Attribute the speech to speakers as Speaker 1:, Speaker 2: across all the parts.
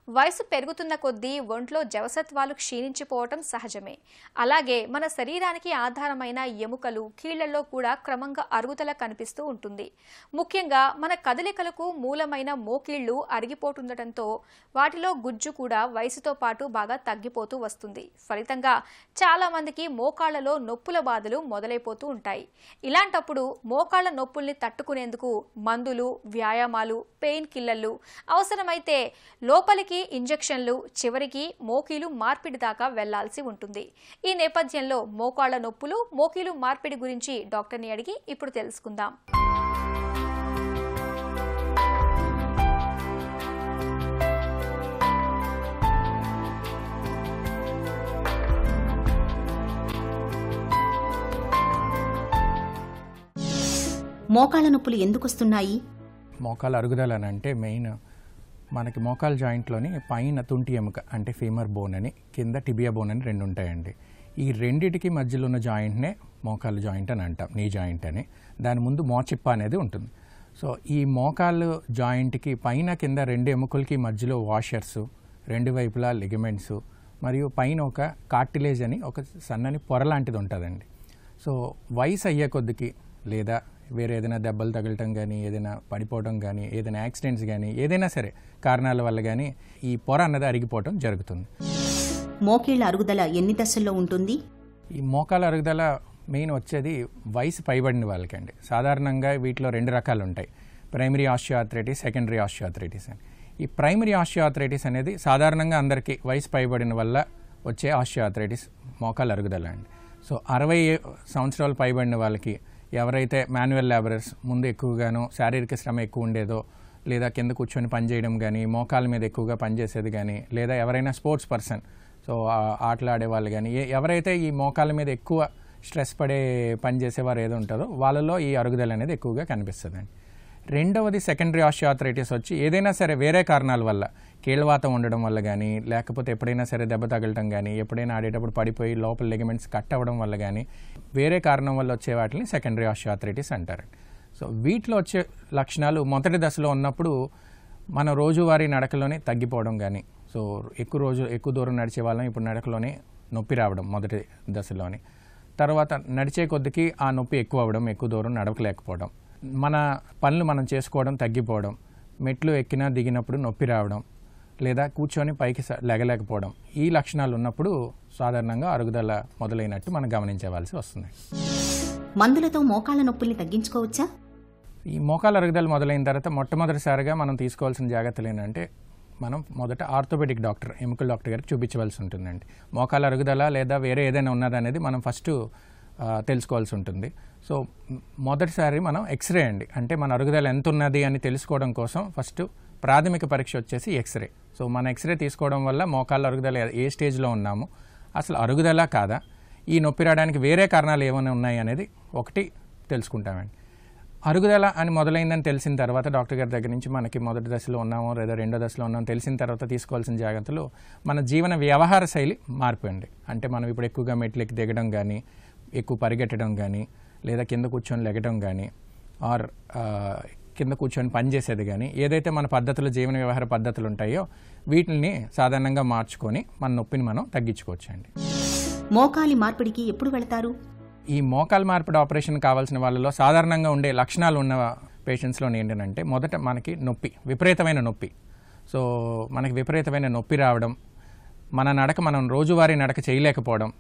Speaker 1: వయసు పెరుగుతున్న కొద్దీ ఒంట్లో జవసత్వాలు క్షీణించిపోవటం సహజమే. అలాగే మన శరీరానికి ఆధారమైన ఎముకలు, కీళ్లలో కూడా క్రమంగా అరుగుదల కనిపిస్తూ ఉంటుంది. ముఖ్యంగా మన కదలికలకు మూలమైన మోకీళ్లు అరిగిపోతుండటంతో వాటిలో గుజ్జు కూడా వయసుతో పాటు బాగా తగ్గిపోతూ వస్తుంది. ఫలితంగా చాలా మందికి మోకాళ్లలో నొప్పుల బాధలు మొదలైపోతూ ఉంటాయి. ఇలాంటప్పుడు మోకాళ్ల నొప్పుల్ని తట్టుకునేందుకు మందులు, వ్యాయామాలు, పెయిన్ కిల్లర్లు, అవసరమైతే లోపలికి ఇంజెక్షన్లు, చివరికి మోకీలు మార్పిడి దాకా వెళ్లాల్సి ఉంటుంది. ఈ నేపథ్యంలో మోకాళ్ల నొప్పులు, మోకీలు మార్పిడి గురించి డాక్టర్ని అడిగి ఇప్పుడు తెలుసుకుందాం.
Speaker 2: మోకాళ్ల నొప్పులు ఎందుకు వస్తున్నాయి?
Speaker 3: మోకాళ్ళ అరుగుదల అంటే మెయిన్ మనకి మోకాల్ జాయింట్లోని పైన తుంటి ఎముక అంటే ఫీమర్ బోన్ అని, కింద టిబియా బోన్ అని రెండు ఉంటాయండి. ఈ రెండిటికి మధ్యలో ఉన్న జాయింట్నే మోకాళ్ళ జాయింట్ అని అంటాం, నీ జాయింట్ అని. దాని ముందు మోచిప్ప అనేది ఉంటుంది. సో ఈ మోకాళ్ళు జాయింట్కి పైన కింద రెండు ఎముకలకి మధ్యలో వాషర్స్, రెండు వైపులా లిగమెంట్స్, మరియు పైన ఒక కార్టిలేజ్ అని ఒక సన్నని పొర లాంటిది ఉంటుందండి. సో వయసు అయ్యే కొద్దికి లేదా వేరే ఏదైనా దెబ్బలు తగలటం కానీ, ఏదైనా పడిపోవడం కానీ, ఏదైనా యాక్సిడెంట్స్ కానీ, ఏదైనా సరే కారణాల వల్ల కానీ ఈ పొర అన్నది అరిగిపోవడం జరుగుతుంది.
Speaker 2: మోకీళ్ల అరుగుదల ఎన్ని దశల్లో ఉంటుంది?
Speaker 3: ఈ మోకాల అరుగుదల మెయిన్ వచ్చేది వయసు పైబడిన వాళ్ళకండి. సాధారణంగా వీటిలో రెండు రకాలు ఉంటాయి, ప్రైమరీ ఆస్టియోఆర్థరైటిస్, సెకండరీ ఆస్టియోఆర్థరైటిస్ అని. ఈ ప్రైమరీ ఆస్టియోఆర్థరైటిస్ అనేది సాధారణంగా అందరికీ వయసు పైబడిన వల్ల వచ్చే ఆస్టియోఆర్థరైటిస్ మోకాల అరుగుదల అండి. సో 60 సంవత్సరాలు పైబడిన వాళ్ళకి, ఎవరైతే మాన్యువల్ లేబరర్స్ ముందు ఎక్కువగానో శారీరక శ్రమ ఎక్కువ ఉండేదో, లేదా కింద కూర్చొని పనిచేయడం కానీ, మోకాల మీద ఎక్కువగా పనిచేసేది కానీ, లేదా ఎవరైనా స్పోర్ట్స్ పర్సన్, సో ఆటలాడే వాళ్ళు కానీ, ఎవరైతే ఈ మోకాల మీద ఎక్కువ స్ట్రెస్ పడే పని చేసేవారు ఏదో ఉంటుందో వాళ్ళలో ఈ అరుగుదల అనేది ఎక్కువగా కనిపిస్తుందండి. రెండవది సెకండరీ ఆస్టియోఆర్థరైటిస్ వచ్చి ఏదైనా సరే వేరే కారణాల వల్ల, కీళ్ళవాతం ఉండడం వల్ల కానీ, లేకపోతే ఎప్పుడైనా సరే దెబ్బ తగలటం కానీ, ఎప్పుడైనా ఆడేటప్పుడు పడిపోయి లోపల లిగమెంట్స్ కట్ అవ్వడం వల్ల కానీ, వేరే కారణం వల్ల వచ్చే వాటిని సెకండరీ ఆస్టియోఆర్థరైటిస్ అంటారు. సో వీటిలో వచ్చే లక్షణాలు మొదటి దశలో ఉన్నప్పుడు మన రోజువారీ నడకలోనే తగ్గిపోవడం కానీ, సో ఎక్కువ దూరం నడిచే వాళ్ళం ఇప్పుడు నడకలోనే నొప్పి రావడం మొదటి దశలోని, తర్వాత నడిచే కొద్దికి ఆ నొప్పి ఎక్కువ అవ్వడం, ఎక్కువ దూరం నడవలేకపోవడం, మన పనులు మనం చేసుకోవడం తగ్గిపోవడం, మెట్లు ఎక్కినా దిగినప్పుడు నొప్పి రావడం, లేదా కూర్చొని పైకి లెగలేకపోవడం, ఈ లక్షణాలు ఉన్నప్పుడు సాధారణంగా అరుగుదల మొదలైనట్టు మనం గమనించవలసి వస్తుంది.
Speaker 2: మందులతో మోకాళ్ల నొప్పుల్ని తగ్గించుకోవచ్చా?
Speaker 3: ఈ మోకాళ్ళ అరుగుదల మొదలైన తర్వాత మొట్టమొదటిసారిగా మనం తీసుకోవాల్సిన జాగ్రత్తలు ఏంటంటే, మనం మొదట ఆర్థోపెడిక్ డాక్టర్, ఎముకల డాక్టర్ గారికి చూపించవలసి ఉంటుందండి. మోకాళ్ళ అరుగుదల లేదా వేరే ఏదైనా ఉన్నదనేది మనం ఫస్ట్ తెలుసుకోవాల్సి ఉంటుంది. సో మొదటిసారి మనం ఎక్స్రే అండి, అంటే మన అరుగుదల ఎంత ఉన్నది అని తెలుసుకోవడం కోసం ఫస్ట్ ప్రాథమిక పరీక్ష వచ్చేసి ఎక్స్రే. సో మన ఎక్స్రే తీసుకోవడం వల్ల మోకాళ్ళ అరుగుదల ఏ స్టేజ్లో ఉన్నాము, అసలు అరుగుదల కాదా, ఈ నొప్పి రావడానికి వేరే కారణాలు ఏమైనా ఉన్నాయి అనేది ఒకటి తెలుసుకుంటామండి. అరుగుదల అని మొదలైందని తెలిసిన తర్వాత డాక్టర్ గారి దగ్గర నుంచి మనకి మొదటి దశలో ఉన్నామో లేదా రెండో దశలో ఉన్నామో తెలిసిన తర్వాత తీసుకోవాల్సిన జాగ్రత్తలు మన జీవన వ్యవహార శైలి మార్పండి. అంటే మనం ఇప్పుడు ఎక్కువగా మెట్లెక్కి దిగడం కానీ, ఎక్కువ పరిగెట్టడం కానీ, లేదా కింద కూర్చొని లెగడం కానీ, ఆర్ కింద కూర్చొని పనిచేసేది కానీ, ఏదైతే మన పద్ధతులు, జీవన వ్యవహార పద్ధతులు ఉంటాయో వీటిని సాధారణంగా మార్చుకొని మన నొప్పిని మనం తగ్గించుకోవచ్చండి.
Speaker 2: మోకాలి మార్పిడికి ఎప్పుడు వెళతారు?
Speaker 3: ఈ మోకాలు మార్పిడి ఆపరేషన్ కావాల్సిన వాళ్ళలో సాధారణంగా ఉండే లక్షణాలు ఉన్న పేషెంట్స్లో ఏంటంటే, మొదట మనకి నొప్పి, విపరీతమైన నొప్పి. సో మనకి విపరీతమైన నొప్పి రావడం, మన నడక మనం రోజువారీ నడక చేయలేకపోవడం,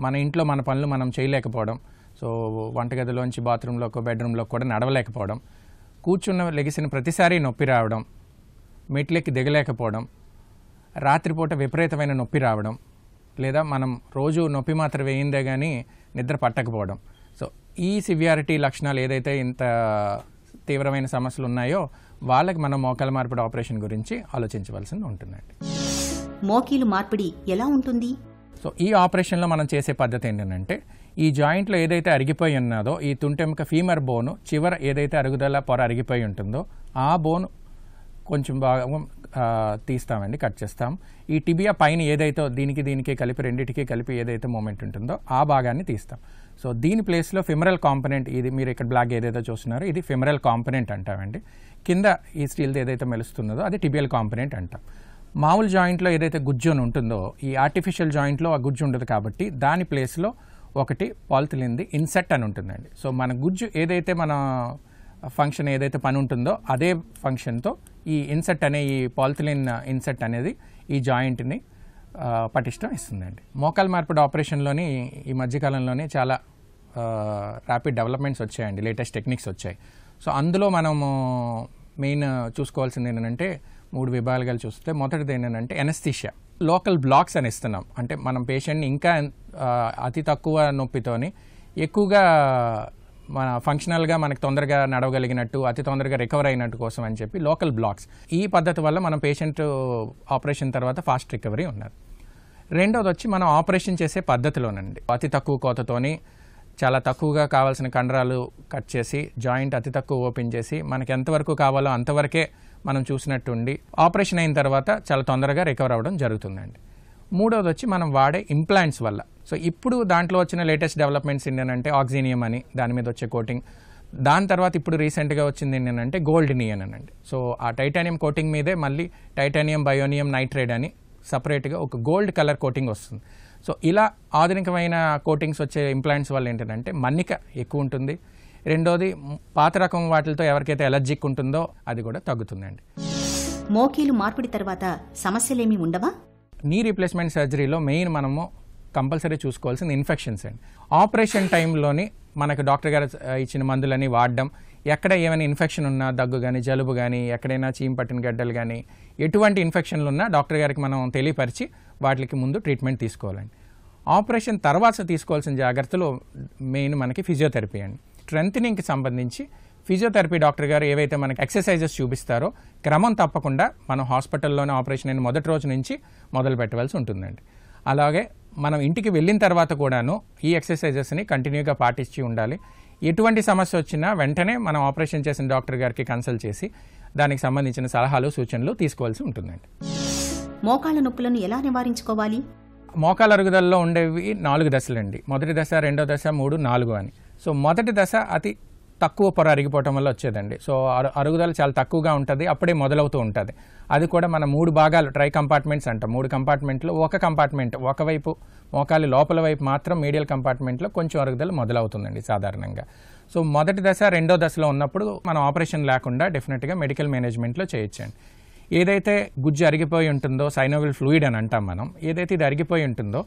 Speaker 3: మన ఇంట్లో మన పనులు మనం చేయలేకపోవడం, సో వంటగదిలోంచి బాత్రూంలోకి, బెడ్రూమ్లోకి కూడా నడవలేకపోవడం, లెగిసిన ప్రతిసారి నొప్పి రావడం, మెట్లెక్కి దిగలేకపోవడం, రాత్రిపూట విపరీతమైన నొప్పి రావడం, లేదా మనం రోజు నొప్పి మాత్రం వేయిందే కానీ నిద్ర పట్టకపోవడం. సో ఈ సివియారిటీ లక్షణాలు ఏదైతే ఇంత తీవ్రమైన సమస్యలు ఉన్నాయో వాళ్ళకి మనం మోకాల మార్పిడి ఆపరేషన్ గురించి ఆలోచించవలసి ఉంటుందండి.
Speaker 2: మోకీలు మార్పిడి ఎలా ఉంటుంది?
Speaker 3: సో ఈ ఆపరేషన్లో మనం చేసే పద్ధతి ఏంటంటే, ఈ జాయింట్లో ఏదైతే అరిగిపోయి ఉన్నదో, ఈ తుంటెముక ఫీమర్ బోను చివర ఏదైతే అరుగుదల పొర అరిగిపోయి ఉంటుందో ఆ బోను కొంచెం బాగా తీస్తామండి, కట్ చేస్తాం. ఈ టిబియా పైన ఏదైతే దీనికి కలిపి, రెండింటికి కలిపి ఏదైతే మూమెంట్ ఉంటుందో ఆ భాగాన్ని తీస్తాం. సో దీని ప్లేస్లో ఫిమరల్ కాంపనెంట్, ఇది మీరు ఇక్కడ బ్లాక్ ఏదైతే చూస్తున్నారో ఇది ఫిమరల్ కాంపనెంట్ అంటామండి. కింద ఈ స్టీల్ది ఏదైతే మెలుస్తున్నదో అది టిబియల్ కాంపనెంట్ అంటాం. మామూలు జాయింట్లో ఏదైతే గుజ్జు అని ఉంటుందో ఈ ఆర్టిఫిషియల్ జాయింట్లో ఆ గుజ్జు ఉండదు కాబట్టి దాని ప్లేస్లో ఒకటి పాలిథిలిన్ది ఇన్సెట్ అని ఉంటుందండి. సో మన గుజ్జు ఏదైతే మన ఫంక్షన్ ఏదైతే పని ఉంటుందో అదే ఫంక్షన్తో ఈ ఇన్సెట్ అనే ఈ పాలిథిలిన్ ఇన్సెట్ అనేది ఈ జాయింట్ని పటిష్టం ఇస్తుందండి. మోకాలు మార్పిడి ఆపరేషన్లోని ఈ మధ్యకాలంలోనే చాలా ర్యాపిడ్ డెవలప్మెంట్స్ వచ్చాయండి, లేటెస్ట్ టెక్నిక్స్ వచ్చాయి. సో అందులో మనము మెయిన్ చూసుకోవాల్సింది ఏంటంటే 3 విభాగాలుగా చూస్తే మొదటిది ఏంటంటే ఎనస్థీషియా. లోకల్ బ్లాక్స్ అని ఇస్తున్నాం, అంటే మనం పేషెంట్ని ఇంకా అతి తక్కువ నొప్పితోని ఎక్కువగా మన ఫంక్షనల్గా మనకు తొందరగా నడవగలిగినట్టు అతి తొందరగా రికవర్ అయినట్టు కోసం అని చెప్పి లోకల్ బ్లాక్స్. ఈ పద్ధతి వల్ల మనం పేషెంట్ ఆపరేషన్ తర్వాత ఫాస్ట్ రికవరీ ఉన్నది. రెండోది వచ్చి మనం ఆపరేషన్ చేసే పద్ధతిలోనండి అతి తక్కువ కోతతోని చాలా తక్కువగా కావాల్సిన కండరాలు కట్ చేసి జాయింట్ అతి తక్కువ ఓపెన్ చేసి మనకి ఎంతవరకు కావాలో అంతవరకే మనం చూసినట్టుండి ఆపరేషన్ అయిన తర్వాత చాలా తొందరగా రికవర్ అవ్వడం జరుగుతుందండి. మూడోది వచ్చి మనం వాడే ఇంప్లాంట్స్ వల్ల. సో ఇప్పుడు దాంట్లో వచ్చిన లేటెస్ట్ డెవలప్మెంట్స్ ఏంటంటే ఆక్సినియం అని దాని మీద వచ్చే కోటింగ్, దాని తర్వాత ఇప్పుడు రీసెంట్గా వచ్చింది ఏంటంటే గోల్డ్ నియన్ అనండి. సో ఆ టైటానియం కోటింగ్ మీదే మళ్ళీ టైటానియం బయోనియం నైట్రేట్ అని సపరేట్గా ఒక గోల్డ్ కలర్ కోటింగ్ వస్తుంది. సో ఇలా ఆధునికమైన కోటింగ్స్ వచ్చే ఇంప్లాంట్స్ వల్ల ఏంటంటే మన్నిక ఎక్కువ ఉంటుంది. రెండోది పాత రకం వాటితో ఎవరికైతే ఎలర్జిక్ ఉంటుందో అది కూడా తగ్గుతుందండి.
Speaker 2: మోకీలు మార్పిడి తర్వాత సమస్యలేమీ ఉండవా?
Speaker 3: నీ రీప్లేస్మెంట్ సర్జరీలో మెయిన్ మనము కంపల్సరీ చూసుకోవాల్సింది ఇన్ఫెక్షన్స్ అండి. ఆపరేషన్ టైంలోని మనకు డాక్టర్ గారు ఇచ్చిన మందులని వాడడం, ఎక్కడ ఏమైనా ఇన్ఫెక్షన్ ఉన్నా దగ్గు కానీ జలుబు కానీ ఎక్కడైనా చీమ పట్టిన గడ్డలు కానీ ఎటువంటి ఇన్ఫెక్షన్లు ఉన్నా డాక్టర్ గారికి మనం తెలియపరిచి వాటికి ముందు ట్రీట్మెంట్ తీసుకోవాలండి. ఆపరేషన్ తర్వాత తీసుకోవాల్సిన జాగ్రత్తలు మెయిన్ మనకి ఫిజియోథెరపీ అండి. స్ట్రెంథనింగ్కి సంబంధించి ఫిజియోథెరపీ డాక్టర్ గారు ఏవైతే మనకి ఎక్సర్సైజెస్ చూపిస్తారో క్రమం తప్పకుండా మనం హాస్పిటల్లోనే ఆపరేషన్ అయిన మొదటి రోజు నుంచి మొదలు పెట్టవలసి ఉంటుందండి. అలాగే మనం ఇంటికి వెళ్ళిన తర్వాత కూడాను ఈ ఎక్సర్సైజెస్ని కంటిన్యూగా పాటించి ఉండాలి. ఎటువంటి సమస్య వచ్చినా వెంటనే మనం ఆపరేషన్ చేసిన డాక్టర్ గారికి కన్సల్ట్ చేసి దానికి సంబంధించిన సలహాలు సూచనలు తీసుకోవాల్సి ఉంటుందండి.
Speaker 2: మోకాళ్ళ నొప్పులను ఎలా నివారించుకోవాలి?
Speaker 3: మోకాల అరుగుదలలో ఉండేవి 4 దశలండి. మొదటి దశ, రెండో దశ, 3, 4 అని. సో మొదటి దశ అతి తక్కువ పొర అరిగిపోవటం వల్ల వచ్చేదండి. సో అరుగుదల చాలా తక్కువగా ఉంటుంది, అప్పుడే మొదలవుతూ ఉంటుంది. అది కూడా మన 3 భాగాలు ట్రై కంపార్ట్మెంట్స్ అంటాం. 3 కంపార్ట్మెంట్లో ఒక కంపార్ట్మెంట్ ఒకవైపు మోకాలి లోపల వైపు మాత్రం మీడియల్ కంపార్ట్మెంట్లో కొంచెం అరుగుదల మొదలవుతుందండి సాధారణంగా. సో మొదటి దశ, రెండో దశలో ఉన్నప్పుడు మనం ఆపరేషన్ లేకుండా డెఫినెట్గా మెడికల్ మేనేజ్మెంట్లో చేయొచ్చండి. ఏదైతే గుజ్జు అరిగిపోయి ఉంటుందో సైనోవిల్ ఫ్లూయిడ్ అని అంటాం మనం, ఏదైతే ఇది అరిగిపోయి ఉంటుందో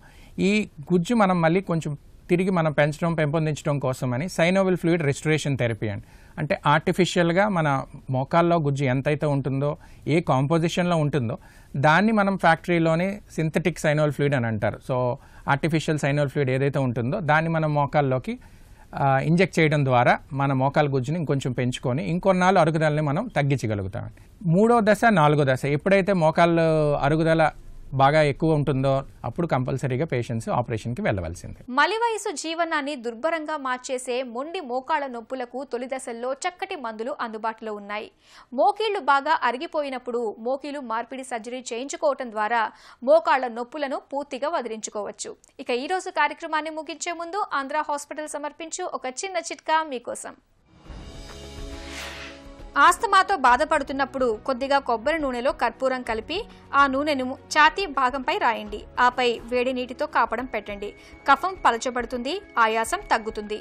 Speaker 3: ఈ గుజ్జు మనం మళ్ళీ కొంచెం తిరిగి మనం పెంపొందించడం కోసమని సైనోవిల్ ఫ్లూయిడ్ రెస్టరేషన్ థెరపీ అండి. అంటే ఆర్టిఫిషియల్గా మన మోకాల్లో గుజ్జు ఎంతైతే ఉంటుందో ఏ కాంపోజిషన్లో ఉంటుందో దాన్ని మనం ఫ్యాక్టరీలోని సింథటిక్ సైనోవిల్ ఫ్లూయిడ్ అని అంటారు. సో ఆర్టిఫిషియల్ సైనోవిల్ ఫ్లూయిడ్ ఏదైతే ఉంటుందో దాన్ని మనం మోకాల్లోకి ఇంజెక్ట్ చేయడం ద్వారా మన మోకాల గుజ్జుని ఇంకొంచెం పెంచుకొని ఇంకొన్నాళ్ళు అరుగుదలని మనం తగ్గించగలుగుతామండి. 3వ దశ, 4వ దశ ఎప్పుడైతే మోకాళ్ళ అరుగుదల బాగా ఎక్కువ ఉంటుందో అప్పుడు కంపల్సరీగా పేషెంట్స్ ఆపరేషన్కి వెళ్ళవలసిందే.
Speaker 1: మలి వయసు జీవనాన్ని దుర్భరంగా మార్చేసే మొండి మోకాళ్ల నొప్పులకు తొలి దశల్లో చక్కటి మందులు అందుబాటులో ఉన్నాయి. మోకీళ్లు బాగా అరిగిపోయినప్పుడు మోకీలు మార్పిడి సర్జరీ చేయించుకోవటం ద్వారా మోకాళ్ల నొప్పులను పూర్తిగా వదిలించుకోవచ్చు. ఇక ఈ రోజు కార్యక్రమాన్ని ముగించే ముందు ఆంధ్ర హాస్పిటల్ సమర్పించు ఒక చిన్న చిట్కా మీకోసం. ఆస్తమాతో బాధపడుతున్నప్పుడు కొద్దిగా కొబ్బరి నూనెలో కర్పూరం కలిపి ఆ నూనెను ఛాతీ భాగంపై రాయండి. ఆపై వేడి నీటితో కాపడం పెట్టండి. కఫం పలచబడుతుంది, ఆయాసం తగ్గుతుంది.